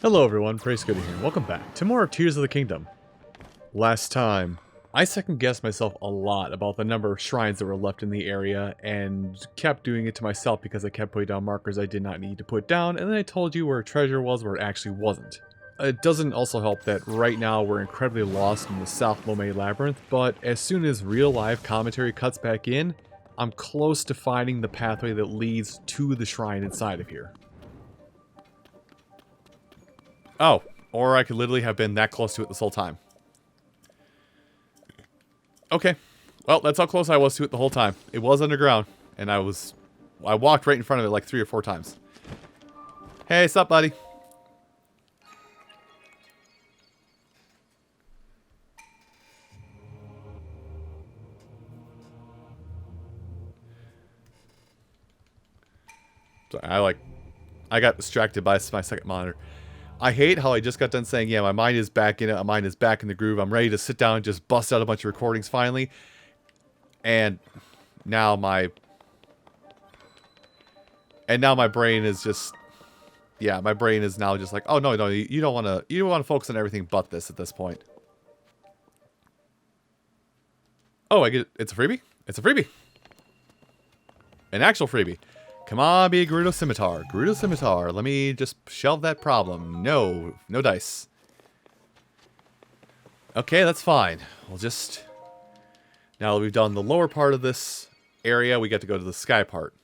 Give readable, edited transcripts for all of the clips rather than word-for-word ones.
Hello everyone, Praise Goody here, and welcome back to more of Tears of the Kingdom. Last time, I second-guessed myself a lot about the number of shrines that were left in the area, and kept doing it to myself because I kept putting down markers I did not need to put down, and then I told you where treasure was where it actually wasn't. It doesn't also help that right now we're incredibly lost in the South Lomei Labyrinth, but as soon as real live commentary cuts back in, I'm close to finding the pathway that leads to the shrine inside of here. Oh, or I could literally have been that close to it this whole time. Okay. Well, that's how close I was to it the whole time. It was underground, and I walked right in front of it like 3 or 4 times. Hey, sup, buddy? So I got distracted by my second monitor. I hate how I just got done saying, yeah, my mind is back in it. My mind is back in the groove. I'm ready to sit down and just bust out a bunch of recordings finally. And now my brain is just, yeah, my brain is now just like, oh, no, you don't want to focus on everything but this at this point. Oh, it's a freebie? It's a freebie. An actual freebie. Come on, be a Gerudo Scimitar. Gerudo Scimitar. Let me just shelve that problem. No dice. Okay, that's fine. We'll just... Now that we've done the lower part of this area, we get to go to the sky part.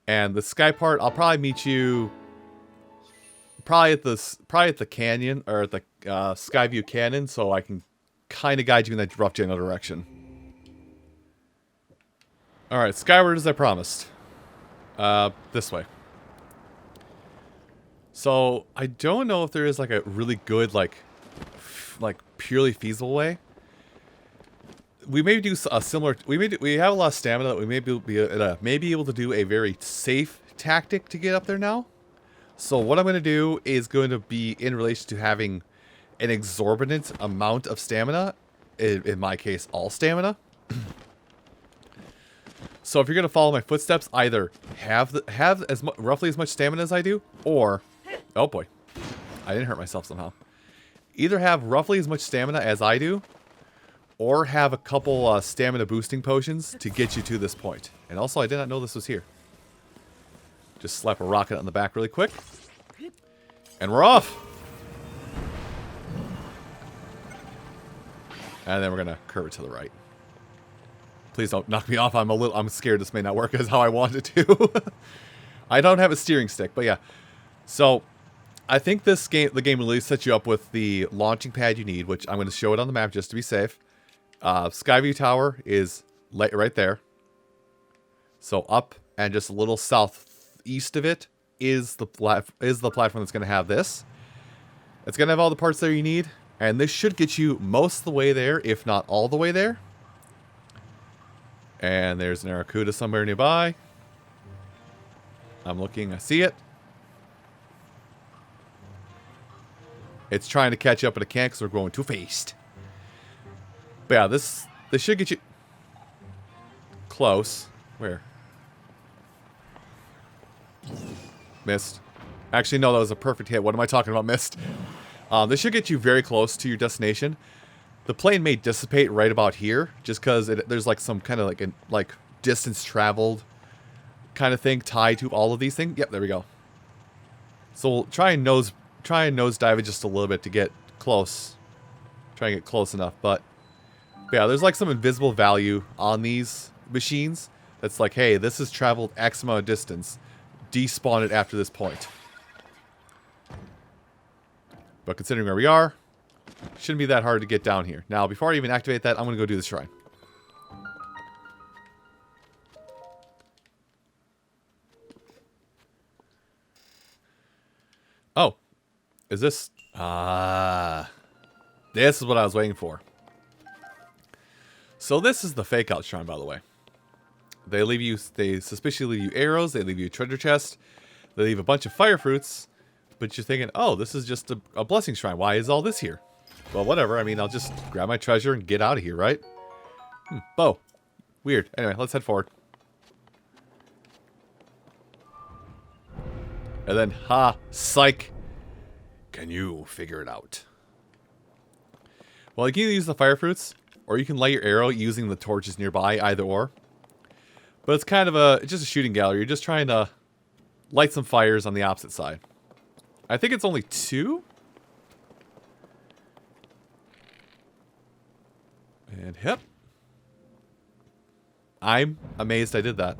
And the sky part, I'll probably meet you... Probably at the canyon, or at the Skyview Canyon, so I can kind of guide you in that rough general direction. Alright, skyward as I promised. This way. So, I don't know if there is like a really good, like purely feasible way. We may do a similar... We have a lot of stamina that we may be able to do a very safe tactic to get up there now. So what I'm going to do is going to be in relation to having an exorbitant amount of stamina. In my case, all stamina. So if you're going to follow my footsteps, either have roughly as much stamina as I do, or... Oh boy. I didn't hurt myself somehow. Either have roughly as much stamina as I do, or have a couple stamina boosting potions to get you to this point. And also, I did not know this was here. Just slap a rocket on the back really quick. And we're off! And then we're going to curve it to the right. Please don't knock me off. I'm scared this may not work as how I want it to. I don't have a steering stick, but yeah. So, I think the game really sets you up with the launching pad you need, which I'm going to show it on the map just to be safe. Skyview Tower is right there. So up and just a little southeast of it is the platform that's going to have this. It's going to have all the parts there you need, and this should get you most of the way there, if not all the way there. And there's an Aracuda somewhere nearby. I'm looking. I see it. It's trying to catch up, but it can't because we're going too fast. But yeah, this should get you close. Where? Missed. Actually, no, that was a perfect hit. What am I talking about? Missed. This should get you very close to your destination. The plane may dissipate right about here, just because there's like some kind of like distance traveled kind of thing tied to all of these things. Yep, there we go. So we'll try and nosedive it just a little bit to get close. Try and get close enough, but yeah, there's like some invisible value on these machines that's like, hey, this has traveled X amount of distance. Despawn it after this point. But considering where we are, shouldn't be that hard to get down here. Now, before I even activate that, I'm going to go do the shrine. Oh. Is this... this is what I was waiting for. So this is the fake out shrine, by the way. They suspiciously leave you arrows, they leave you a treasure chest, they leave a bunch of fire fruits, but you're thinking, oh, this is just a blessing shrine. Why is all this here? Well, whatever. I mean, I'll just grab my treasure and get out of here, right? Bow. Weird. Anyway, let's head forward. And then, ha, psych. Can you figure it out? Well, you can either use the fire fruits, or you can light your arrow using the torches nearby, either or. But it's kind of just a shooting gallery. You're just trying to light some fires on the opposite side. I think it's only 2. And hip. I'm amazed I did that.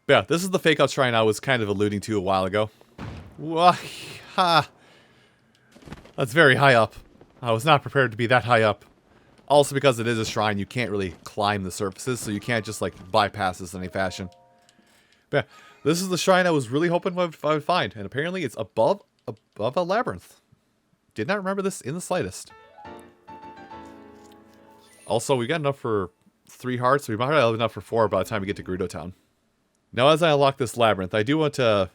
But yeah, this is the fake out shrine I was kind of alluding to a while ago. Ha! That's very high up. I was not prepared to be that high up. Also, because it is a shrine, you can't really climb the surfaces, so you can't just, like, bypass this in any fashion. But yeah, this is the shrine I was really hoping I would find, and apparently it's above a labyrinth. Did not remember this in the slightest. Also, we got enough for 3 hearts, so we might have enough for 4 by the time we get to Gerudo Town. Now, as I unlock this labyrinth, I do want to...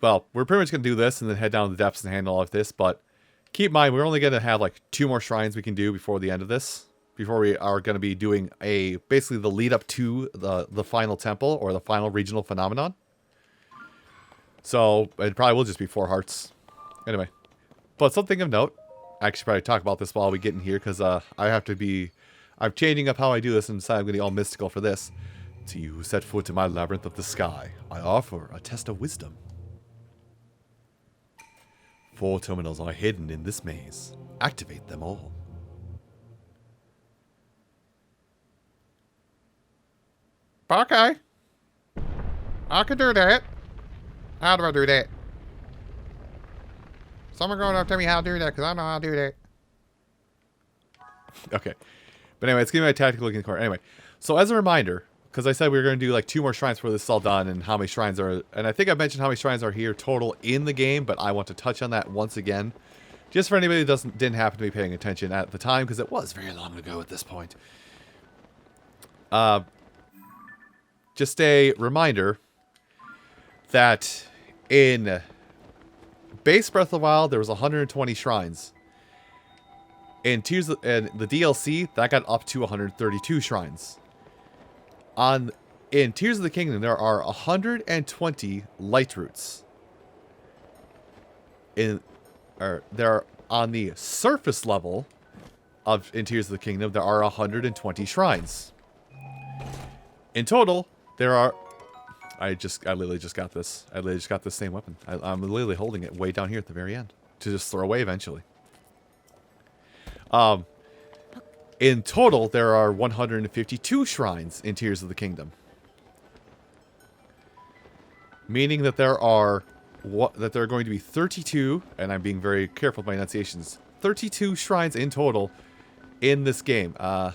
Well, we're pretty much going to do this and then head down to the depths and handle all of this, but keep in mind, we're only going to have like 2 more shrines we can do before the end of this. Before we are going to be doing basically the lead up to the final temple or the final regional phenomenon. So, it probably will just be 4 hearts. Anyway. But something of note, I should probably talk about this while we get in here, because I'm changing up how I do this and decided I'm going to be all mystical for this. To you who set foot in my labyrinth of the sky, I offer a test of wisdom. 4 terminals are hidden in this maze. Activate them all. Okay. I can do that. How do I do that? Someone going to tell me how to do that, because I know how to do that. Okay. But anyway, it's giving me a tactical looking corner. Anyway, so as a reminder, because I said we were going to do like 2 more shrines before this is all done, and how many shrines are... And I think I mentioned how many shrines are here total in the game, but I want to touch on that once again. Just for anybody who didn't happen to be paying attention at the time, because it was very long ago at this point. Just a reminder that in base Breath of the Wild, there was 120 shrines. In Tears and the DLC, that got up to 132 shrines. In Tears of the Kingdom, there are 120 Lightroots. There on the surface level in Tears of the Kingdom, there are 120 shrines. In total, there are... I literally just got this. I literally just got this same weapon. I'm literally holding it way down here at the very end to just throw away eventually. In total, there are 152 shrines in Tears of the Kingdom. Meaning that there are going to be 32, and I'm being very careful with my enunciations, 32 shrines in total in this game. Do I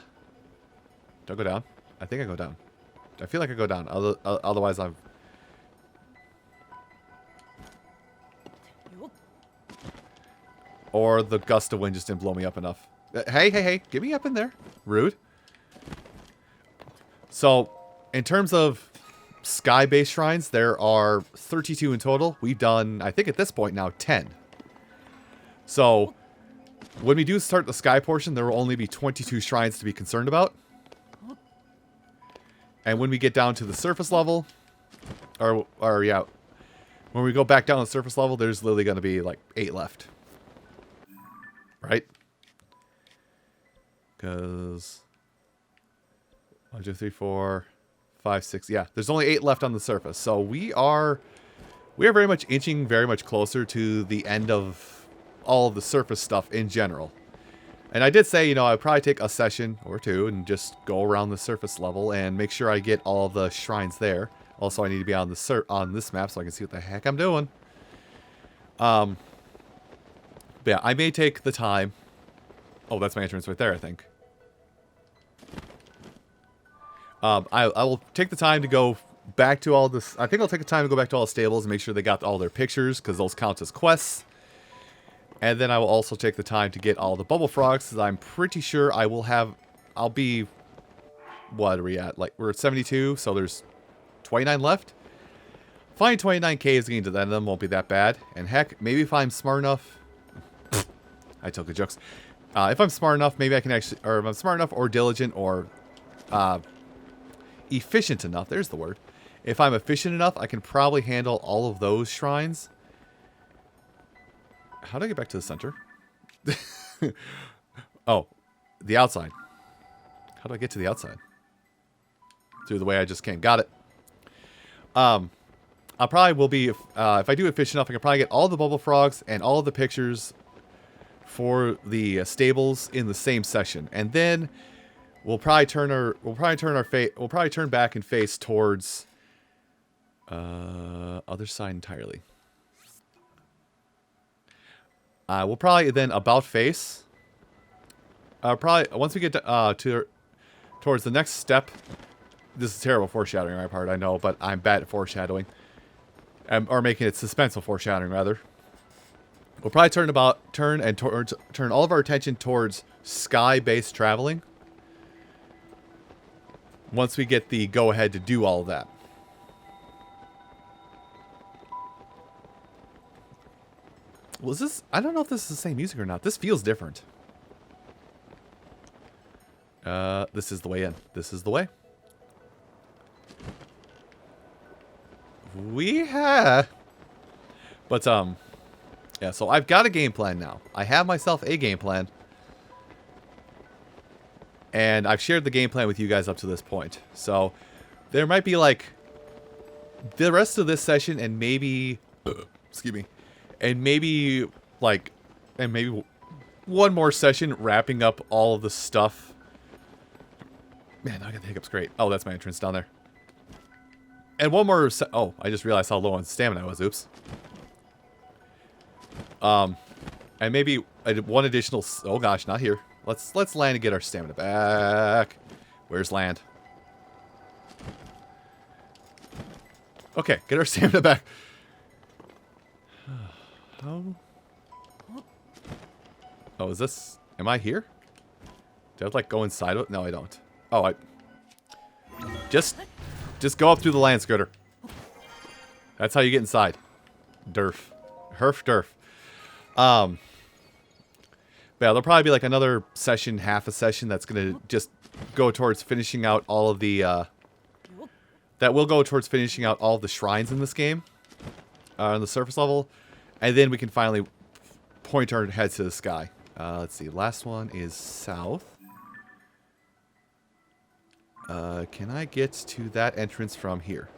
go down? I think I go down. I feel like I go down. Otherwise, I'm... Or the gust of wind just didn't blow me up enough. Hey, get me up in there. Rude. So, in terms of sky-based shrines, there are 32 in total. We've done, I think at this point now, 10. So, when we do start the sky portion, there will only be 22 shrines to be concerned about. And when we get down to the surface level, yeah, when we go back down to the surface level, there's literally going to be like 8 left. Right? Because 1, 2, 3, 4, 5, 6. Yeah, there's only 8 left on the surface. So we are very much inching very much closer to the end of all of the surface stuff in general. And I did say, you know, I'd probably take a session or 2 and just go around the surface level and make sure I get all the shrines there. Also, I need to be on this map so I can see what the heck I'm doing. But yeah, I may take the time. Oh, that's my entrance right there, I think. I will take the time to go back to all this. I think I'll take the time to go back to all the stables and make sure they got all their pictures, because those count as quests. And then I will also take the time to get all the bubble frogs, because I'm pretty sure I'll be, what are we at? Like, we're at 72, so there's 29 left. Finding 29 caves getting to the end of them won't be that bad. And heck, maybe if I'm smart enough, I took the jokes. If I'm smart enough, maybe I can actually, or if I'm smart enough or diligent or efficient enough, there's the word, If I'm efficient enough, I can probably handle all of those shrines. How do I get back to the center? Oh, the outside. How do I get to the outside? Through the way I just came. Got it. I probably will be, if I do efficient enough, I can probably get all the bubble frogs and all the pictures for the stables in the same session, and then we'll probably turn back and face towards other side entirely. We'll probably then about face. Probably once we get towards the next step. This is terrible foreshadowing on my part, I know, but I'm bad at foreshadowing. Or making it suspenseful foreshadowing, rather. We'll probably turn all of our attention towards sky-based traveling. Once we get the go-ahead to do all of that. Was this... I don't know if this is the same music or not. This feels different. This is the way in. This is the way. But, yeah, so I've got a game plan now. I have myself a game plan. And I've shared the game plan with you guys up to this point. So, there might be, like, the rest of this session and maybe... excuse me. And maybe, like... And maybe one more session wrapping up all of the stuff. Man, I got the hiccups. Great. Oh, that's my entrance down there. And one more... Oh, I just realized how low on stamina I was. Oops. And maybe one additional... Oh, gosh, not here. Let's land and get our stamina back. Where's land? Okay, get our stamina back. How? Oh, is this... Am I here? Do I have to, like, go inside of it? No, I don't. Oh, I... Just go up through the land skirter. That's how you get inside. Derf. Herf derf. But yeah, there'll probably be like another session, half a session that's going to just go towards finishing out all of the, that will go towards finishing out all of the shrines in this game. On the surface level. And then we can finally point our heads to the sky. Let's see. Last one is south. Can I get to that entrance from here?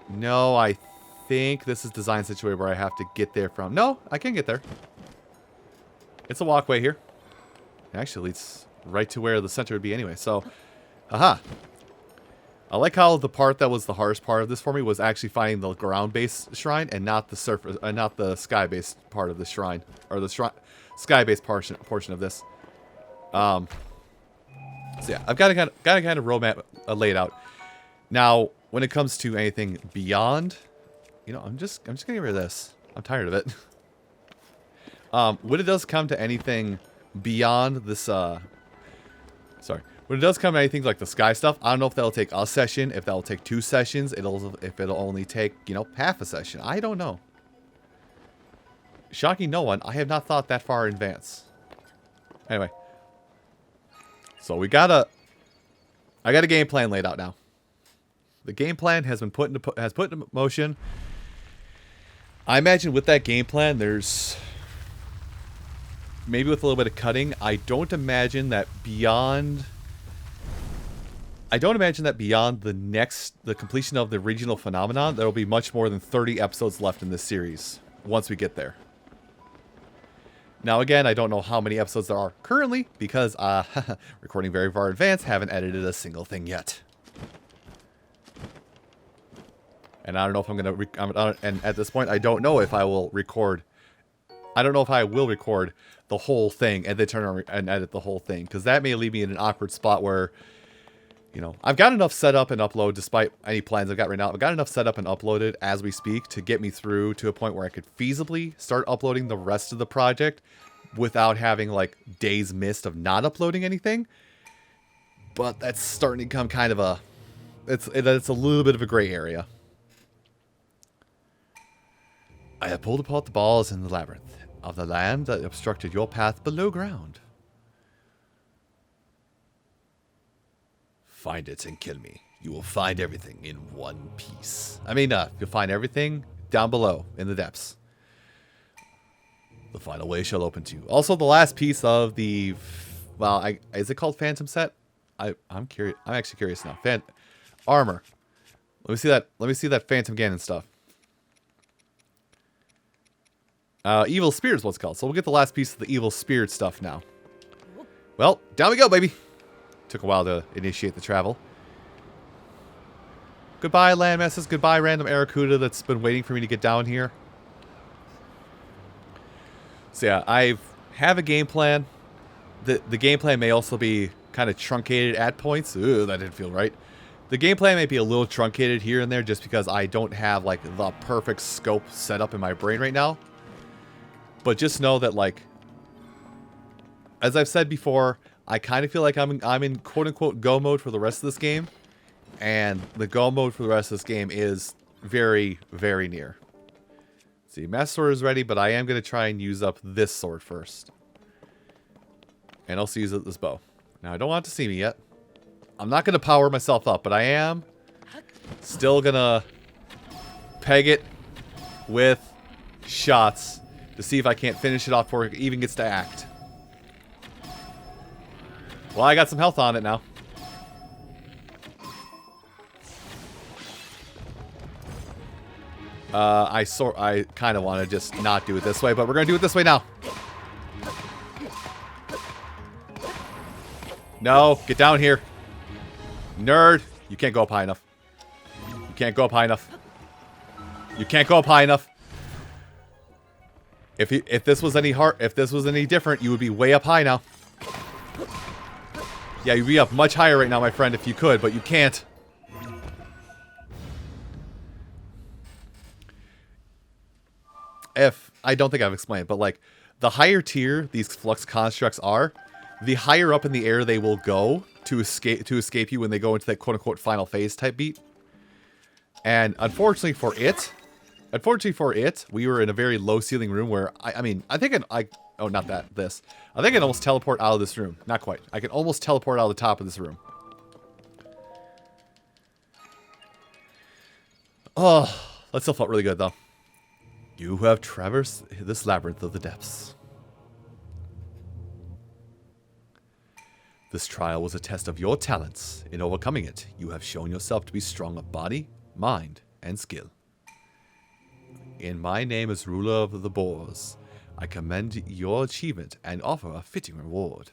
No, I think this is designed such a way where I have to get there from... No, I can get there. It's a walkway here. It actually leads right to where the center would be anyway, so... Aha! I like how the part that was the hardest part of this for me was actually finding the ground-based shrine and not the surface, not the sky-based part of the shrine. Or the sky-based portion of this. So yeah, I've got a kind of roadmap laid out. Now, when it comes to anything beyond, you know, I'm just gonna get rid of this. I'm tired of it. When it does come to anything beyond this, when it does come to anything like the sky stuff, I don't know if that'll take a session, if that'll take 2 sessions, if it'll only take, you know, half a session. I don't know. Shocking no one, I have not thought that far in advance. Anyway. So I got a game plan laid out now. The game plan has been put into motion. I imagine with that game plan, there's maybe with a little bit of cutting. I don't imagine that beyond the completion of the regional phenomenon, there will be much more than 30 episodes left in this series once we get there. Now, again, I don't know how many episodes there are currently because, recording very far in advance, haven't edited a single thing yet. And I don't know if I'm going to... And at this point, I don't know if I will record... I don't know if I will record the whole thing and then turn around and edit the whole thing. Because that may leave me in an awkward spot where, you know, I've got enough set up and upload despite any plans I've got right now. I've got enough set up and uploaded as we speak to get me through to a point where I could feasibly start uploading the rest of the project without having, like, days missed of not uploading anything. But that's starting to become kind of a... It's a little bit of a gray area. I have pulled apart the balls in the labyrinth of the land that obstructed your path below ground. Find it and kill me. You will find everything in one piece. I mean, you'll find everything down below in the depths. The final way shall open to you. Also, the last piece of the... Well, is it called Phantom Set? I'm curious. I'm actually curious now. Armor. Let me see that. Let me see that Phantom Ganon stuff. Evil Spirit is what's called. So we'll get the last piece of the Evil Spirit stuff now. Well, down we go, baby. Took a while to initiate the travel. Goodbye, land masses. Goodbye, random Aracuda that's been waiting for me to get down here. So yeah, I have a game plan. The game plan may also be kind of truncated at points. Ooh, that didn't feel right. The game plan may be a little truncated here and there just because I don't have like the perfect scope set up in my brain right now. But just know that, like, as I've said before, I kind of feel like I'm in quote-unquote go mode for the rest of this game. And the go mode for the rest of this game is very, very near. See, Master Sword is ready, but I am going to try and use up this sword first. And also use this bow. Now, I don't want it to see me yet. I'm not going to power myself up, but I am still going to peg it with shots to see if I can't finish it off before it even gets to act. Well, I got some health on it now. I kind of want to just not do it this way, but we're going to do it this way now. No, get down here. Nerd, you can't go up high enough. You can't go up high enough. You can't go up high enough. If this was any different, you would be way up high now. Yeah, you'd be up much higher right now, my friend, if you could, but you can't. I don't think I've explained, but like the higher tier these flux constructs are, the higher up in the air they will go to escape you when they go into that quote unquote final phase type beat. And unfortunately for it, we were in a very low ceiling room where I think I can almost teleport out of this room. Not quite. I can almost teleport out of the top of this room. Oh, that still felt really good though. You have traversed this labyrinth of the depths. This trial was a test of your talents. In overcoming it, you have shown yourself to be strong of body, mind, and skill. In my name as ruler of the Boars, I commend your achievement and offer a fitting reward.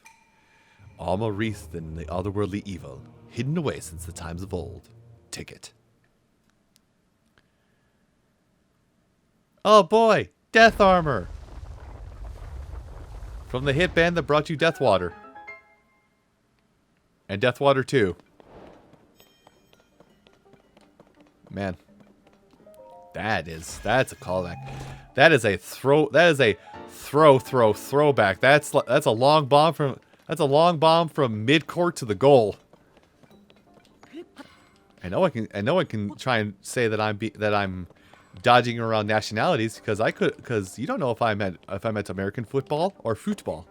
Armor wreathed in the otherworldly evil, hidden away since the times of old. Take it. Oh boy, death armor! From the hit band that brought you Death Water. And Death Water 2. Man. That's a callback. That is a throwback. That's a long bomb from mid-court to the goal. I know I can try and say that I'm dodging around nationalities because you don't know if I meant American football or football.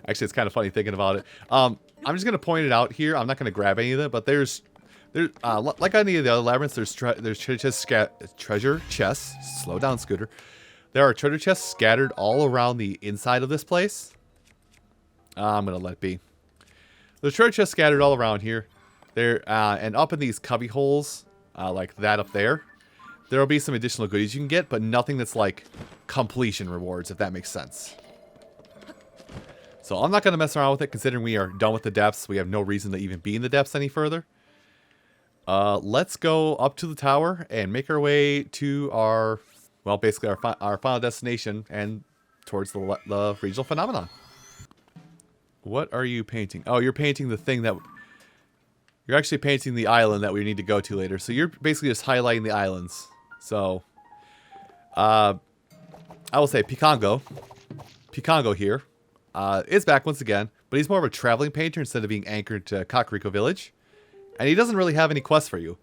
Actually, it's kind of funny thinking about it. I'm just gonna point it out here. I'm not gonna grab any of it, but there's like any of the other labyrinths, there's treasure chests. Slow down, Scooter. There are treasure chests scattered all around the inside of this place. I'm gonna let it be. There's treasure chests scattered all around here. There and up in these cubby holes, like that up there, there will be some additional goodies you can get, but nothing that's like completion rewards, if that makes sense. So I'm not going to mess around with it, considering we are done with the depths. We have no reason to even be in the depths any further. Let's go up to the tower and make our way to our, well, basically our final destination and towards the regional phenomenon. What are you painting? Oh, you're painting the thing that... You're actually painting the island that we need to go to later. So you're basically just highlighting the islands. So, I will say Picongo here. Is back once again, but he's more of a traveling painter instead of being anchored to Kakariko Village. And he doesn't really have any quests for you.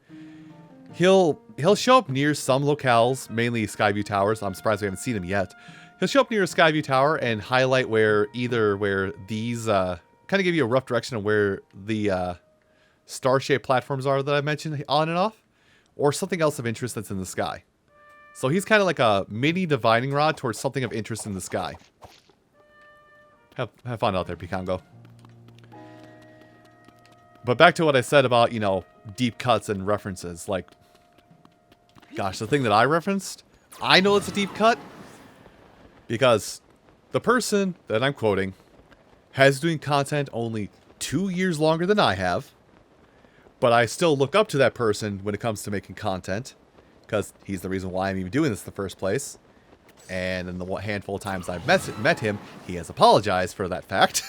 He'll show up near some locales, mainly Skyview Towers. I'm surprised we haven't seen him yet. He'll show up near a Skyview Tower and highlight where these kind of give you a rough direction of where the star-shaped platforms are that I mentioned on and off, or something else of interest that's in the sky. So he's kind of like a mini divining rod towards something of interest in the sky. Have fun out there, Picango. But back to what I said about, you know, deep cuts and references. Like, gosh, the thing that I referenced, I know it's a deep cut because the person that I'm quoting has doing content only 2 years longer than I have. But I still look up to that person when it comes to making content because he's the reason why I'm even doing this in the first place. And in the handful of times I've met him, he has apologized for that fact.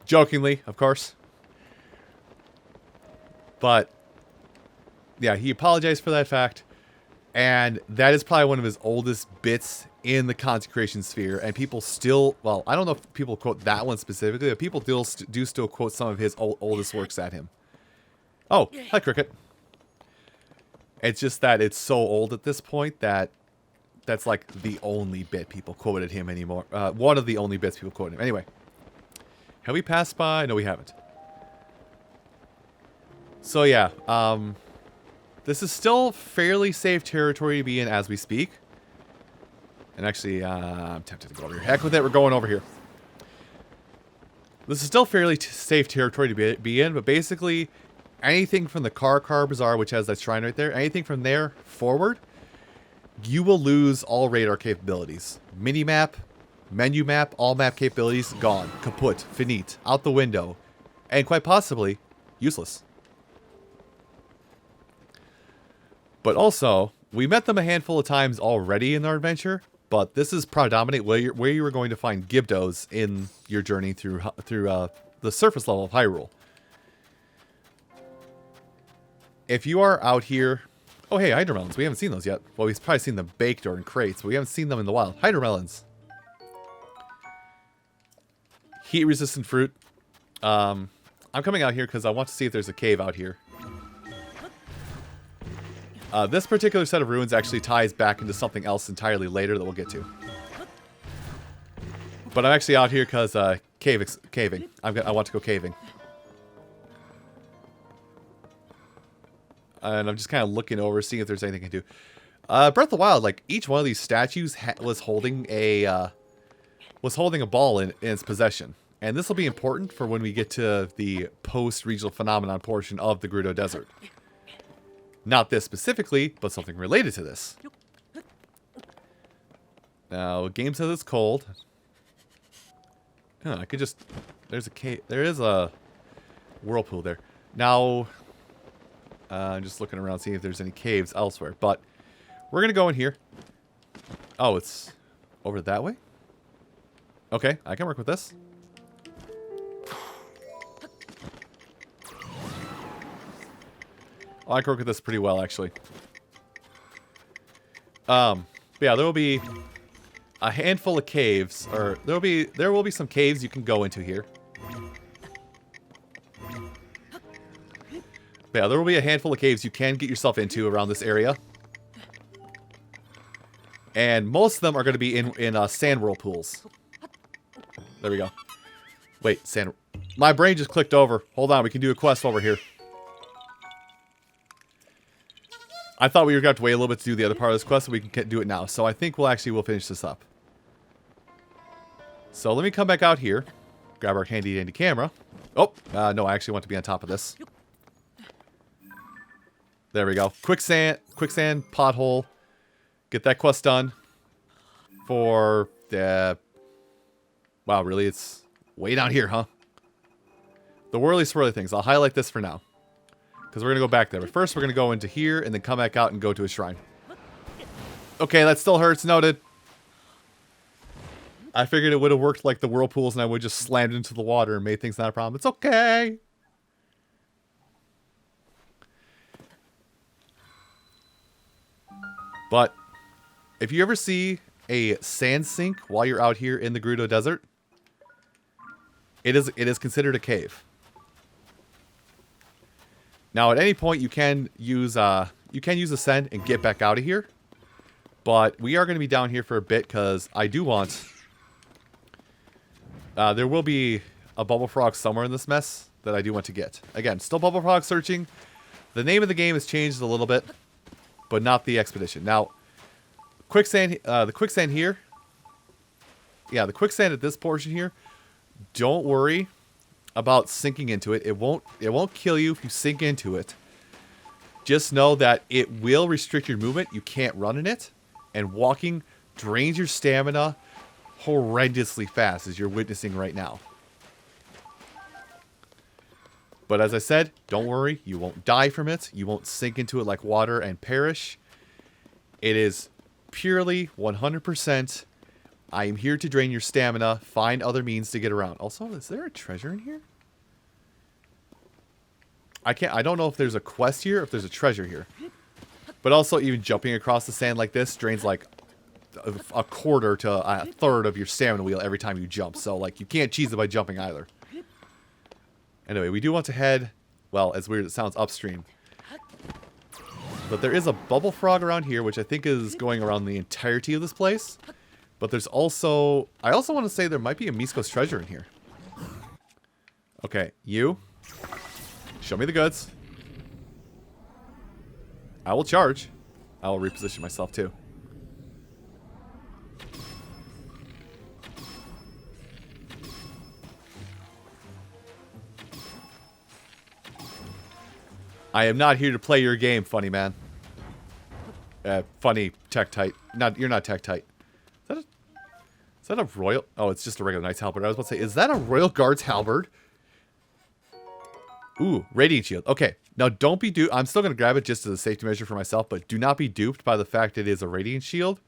Jokingly, of course. But, yeah, he apologized for that fact. And that is probably one of his oldest bits in the content creation sphere. And people still, well, I don't know if people quote that one specifically, but people do still quote some of his oldest works at him. Oh, hi, Cricket. It's just that it's so old at this point that that's like the only bit people quoted him anymore. One of the only bits people quoted him. Anyway. Have we passed by? No, we haven't. So yeah, this is still fairly safe territory to be in as we speak. And actually, I'm tempted to go over here. Heck with it, we're going over here. This is still fairly safe territory to be in, but basically, anything from the Korok Bazaar, which has that shrine right there, anything from there forward, you will lose all radar capabilities. Minimap, menu map, all map capabilities, gone. Kaput, finite, out the window. And quite possibly, useless. But also, we met them a handful of times already in our adventure, but this is predominant where you are going to find Gibdos in your journey through the surface level of Hyrule. If you are out here... Oh, hey, hydromelons. We haven't seen those yet. Well, we've probably seen them baked or in crates, but we haven't seen them in the wild. Hydromelons. Heat-resistant fruit. I'm coming out here because I want to see if there's a cave out here. This particular set of ruins actually ties back into something else entirely later that we'll get to. But I'm actually out here because caving. I want to go caving. And I'm just kind of looking over, seeing if there's anything I can do. Breath of the Wild, like each one of these statues was holding a ball in its possession, and this will be important for when we get to the post-regional phenomenon portion of the Gerudo Desert. Not this specifically, but something related to this. Now, game says it's cold. Huh, I could just... There's a cave. There is a whirlpool there. Now... I'm just looking around, seeing if there's any caves elsewhere. But we're going to go in here. Oh, it's over that way? Okay, I can work with this. Oh, I can work with this pretty well, actually. But yeah, there will be a handful of caves, or there will be some caves you can go into here. Yeah, there will be a handful of caves you can get yourself into around this area. And most of them are going to be in sand whirlpools. There we go. Wait, sand... My brain just clicked over. Hold on, we can do a quest over here. I thought we were going to have to wait a little bit to do the other part of this quest, so we can do it now. So I think we'll finish this up. So let me come back out here. Grab our handy dandy camera. Oh, no, I actually want to be on top of this. There we go. Quicksand pothole. Get that quest done. For the... Wow, really? It's way down here, huh? The Whirly Swirly Things. I'll highlight this for now. Because we're going to go back there. But first, we're going to go into here and then come back out and go to a shrine. Okay, that still hurts. Noted. I figured it would have worked like the whirlpools and I would just slammed into the water and made things not a problem. It's okay. But if you ever see a sand sink while you're out here in the Gerudo Desert, it is considered a cave. Now, at any point, you can use Ascend and get back out of here. But we are going to be down here for a bit because I do want... there will be a bubble frog somewhere in this mess that I do want to get. Again, still bubble frog searching. The name of the game has changed a little bit, but not the expedition. Now, quicksand, the quicksand here. Yeah, the quicksand at this portion here. Don't worry about sinking into it. It won't kill you if you sink into it. Just know that it will restrict your movement. You can't run in it. And walking drains your stamina horrendously fast, as you're witnessing right now. But as I said, don't worry. You won't die from it. You won't sink into it like water and perish. It is purely 100%. I am here to drain your stamina. Find other means to get around. Also, is there a treasure in here? I don't know if there's a quest here or if there's a treasure here. But also, even jumping across the sand like this drains like a quarter to a third of your stamina wheel every time you jump. So, like, you can't cheese it by jumping either. Anyway, we do want to head, well, as weird as it sounds, upstream. But there is a bubble frog around here, which I think is going around the entirety of this place. But there's also... I also want to say there might be a Misko's treasure in here. Okay, you. Show me the goods. I will charge. I will reposition myself too. I am not here to play your game, funny man. Funny Tektite. You're not Tektite. Is that a royal? Oh, it's just a regular knight's halberd. I was about to say, is that a royal guard's halberd? Ooh, radiant shield. Okay, now don't be duped. I'm still going to grab it just as a safety measure for myself, but do not be duped by the fact it is a radiant shield.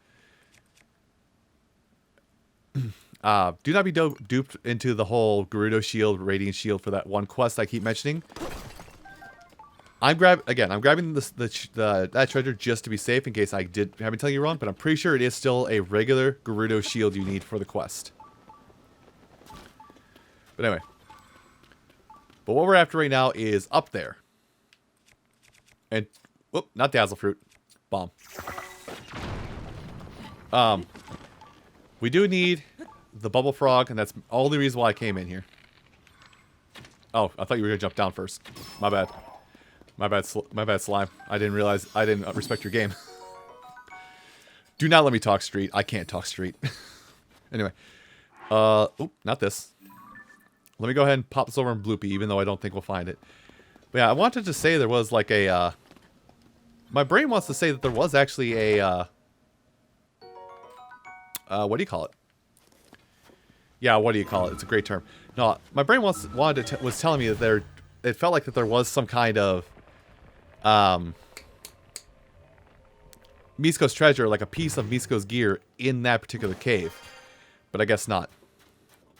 Do not be duped into the whole Gerudo shield, radiant shield for that one quest I keep mentioning. I'm grabbing that treasure just to be safe in case I haven't telling you wrong, but I'm pretty sure it is still a regular Gerudo shield you need for the quest. But anyway. But what we're after right now is up there. And, whoop, not dazzle fruit. Bomb. We do need the bubble frog, and that's all the reason why I came in here. Oh, I thought you were going to jump down first. My bad. My bad, slime. I didn't realize, I didn't respect your game. Do not let me talk street. I can't talk street. Anyway. Oop, not this. Let me go ahead and pop this over in Bloopy, even though I don't think we'll find it. But yeah, I wanted to say there was like a, my brain wants to say that there was actually a, what do you call it? Yeah, what do you call it? It's a great term. No, my brain was telling me that it felt like that there was some kind of, Misko's treasure, like a piece of Misko's gear in that particular cave. But I guess not.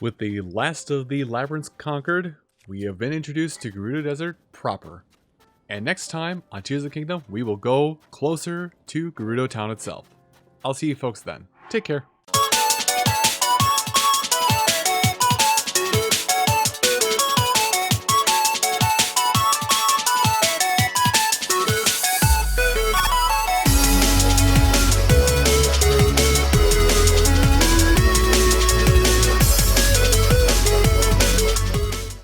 With the last of the labyrinths conquered, we have been introduced to Gerudo Desert proper. And next time on Tears of the Kingdom, we will go closer to Gerudo Town itself. I'll see you folks then. Take care.